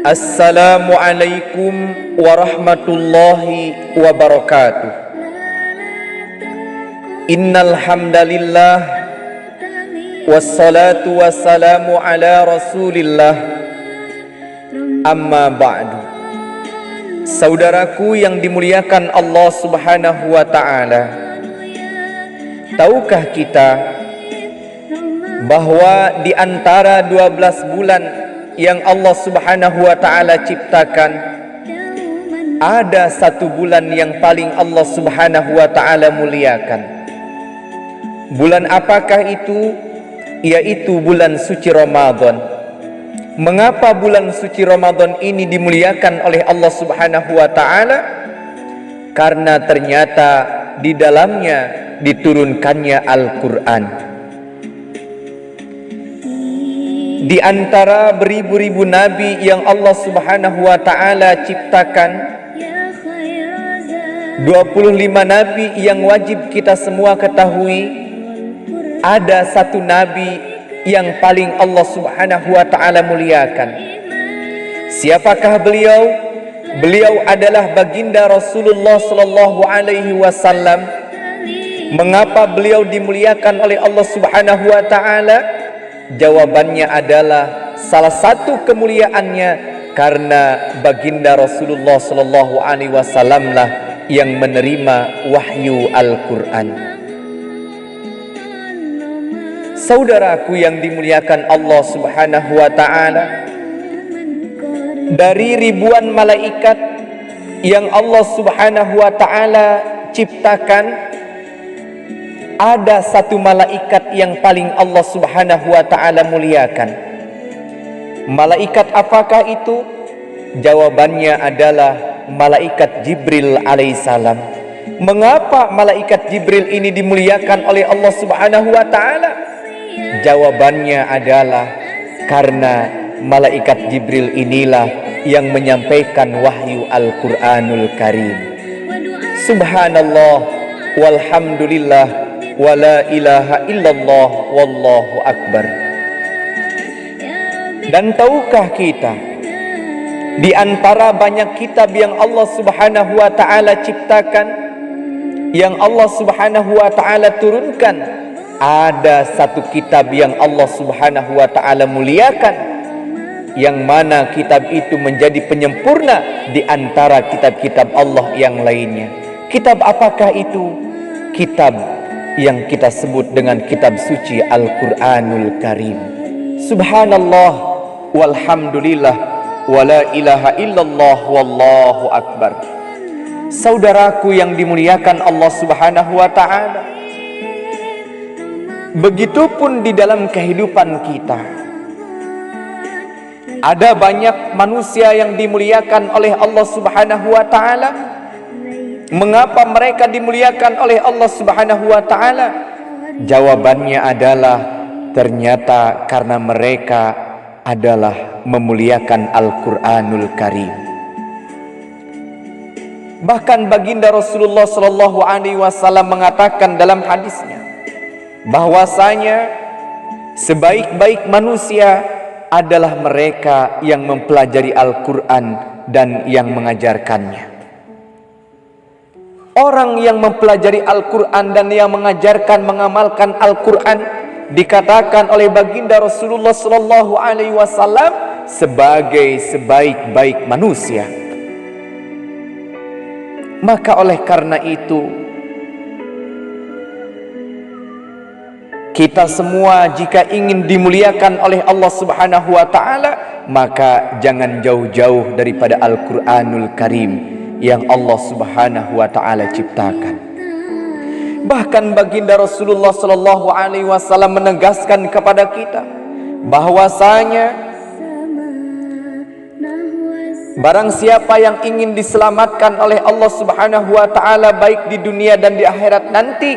Assalamualaikum warahmatullahi wabarakatuh. Innal hamdalillah wassalatu wassalamu ala Rasulillah. Amma ba'du. Saudaraku yang dimuliakan Allah Subhanahu wa taala, tahukah kita bahwa di antara 12 bulan yang Allah Subhanahu wa ta'ala ciptakan, ada satu bulan yang paling Allah Subhanahu wa ta'ala muliakan. Bulan apakah itu? Yaitu bulan suci Ramadan. Mengapa bulan suci Ramadan ini dimuliakan oleh Allah Subhanahu wa ta'ala? Karena ternyata di dalamnya diturunkannya Al-Quran. Di antara beribu-ribu nabi yang Allah Subhanahu wa ta'ala ciptakan, 25 nabi yang wajib kita semua ketahui, ada satu nabi yang paling Allah Subhanahu wa ta'ala muliakan. Siapakah beliau? Beliau adalah baginda Rasulullah sallallahu alaihi wasallam. Mengapa beliau dimuliakan oleh Allah Subhanahu wa ta'ala? Jawabannya adalah salah satu kemuliaannya karena baginda Rasulullah sallallahu alaihi wasallam lah yang menerima wahyu Al-Quran. Saudaraku yang dimuliakan Allah Subhanahu wa ta'ala, dari ribuan malaikat yang Allah Subhanahu wa ta'ala ciptakan, ada satu malaikat yang paling Allah Subhanahu wa ta'ala muliakan. Malaikat apakah itu? Jawabannya adalah malaikat Jibril alaihissalam. Mengapa malaikat Jibril ini dimuliakan oleh Allah Subhanahu wa ta'ala? Jawabannya adalah karena malaikat Jibril inilah yang menyampaikan wahyu Al-Quranul Karim. Subhanallah walhamdulillah wa la ilaha illallah wallahu akbar. Dan tahukah kita, di antara banyak kitab yang Allah Subhanahu wa ta'ala ciptakan, yang Allah Subhanahu wa ta'ala turunkan, ada satu kitab yang Allah Subhanahu wa ta'ala muliakan, yang mana kitab itu menjadi penyempurna di antara kitab-kitab Allah yang lainnya. Kitab apakah itu? Kitab yang kita sebut dengan kitab suci Al-Quranul Karim. Subhanallah walhamdulillah wa la ilaha illallah wallahu akbar. Saudaraku yang dimuliakan Allah Subhanahu wa ta'ala, begitupun di dalam kehidupan kita, ada banyak manusia yang dimuliakan oleh Allah Subhanahu wa ta'ala. Mengapa mereka dimuliakan oleh Allah Subhanahu wa ta'ala? Jawabannya adalah ternyata karena mereka adalah memuliakan Al-Quranul Karim. Bahkan baginda Rasulullah sallallahu alaihi wasallam mengatakan dalam hadisnya bahwasanya sebaik-baik manusia adalah mereka yang mempelajari Al-Quran dan yang mengajarkannya. Orang yang mempelajari Al-Quran dan yang mengajarkan, mengamalkan Al-Quran, dikatakan oleh baginda Rasulullah sallallahu alaihi wasallam sebagai sebaik-baik manusia. Maka oleh karena itu, kita semua jika ingin dimuliakan oleh Allah Subhanahu wa ta'ala, maka jangan jauh-jauh daripada Al-Quranul Karim yang Allah Subhanahu wa ta'ala ciptakan. Bahkan baginda Rasulullah sallallahu alaihi wasallam menegaskan kepada kita bahwasanya barang siapa yang ingin diselamatkan oleh Allah Subhanahu wa ta'ala baik di dunia dan di akhirat nanti,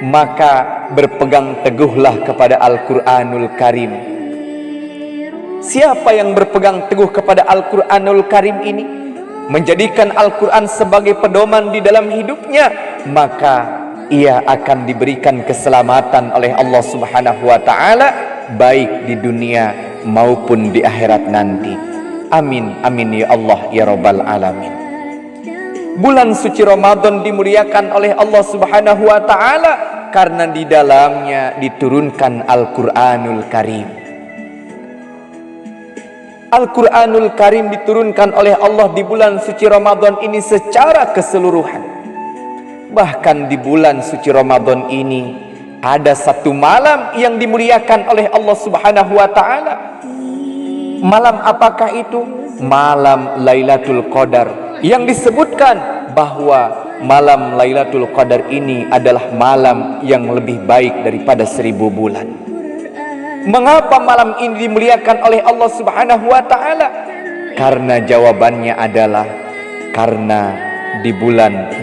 maka berpegang teguhlah kepada Al-Quranul Karim. Siapa yang berpegang teguh kepada Al-Quranul Karim ini, menjadikan Al-Quran sebagai pedoman di dalam hidupnya, maka ia akan diberikan keselamatan oleh Allah Subhanahu wa ta'ala baik di dunia maupun di akhirat nanti. Amin, amin ya Allah ya Rabbal Alamin. Bulan suci Ramadan dimuliakan oleh Allah Subhanahu wa Ta'ala karena di dalamnya diturunkan Al-Quranul Karim. Al-Quranul Karim diturunkan oleh Allah di bulan suci Ramadan ini secara keseluruhan. Bahkan di bulan suci Ramadan ini ada satu malam yang dimuliakan oleh Allah Subhanahu wa Ta'ala. Malam apakah itu? Malam Lailatul Qadar, yang disebutkan bahwa malam Lailatul Qadar ini adalah malam yang lebih baik daripada 1000 bulan. Mengapa malam ini dimuliakan oleh Allah Subhanahu wa Ta'ala? Karena jawabannya adalah karena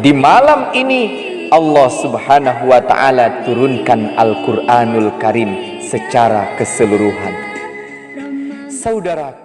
di malam ini Allah Subhanahu wa Ta'ala turunkan Al-Quranul Karim secara keseluruhan. Saudaraku,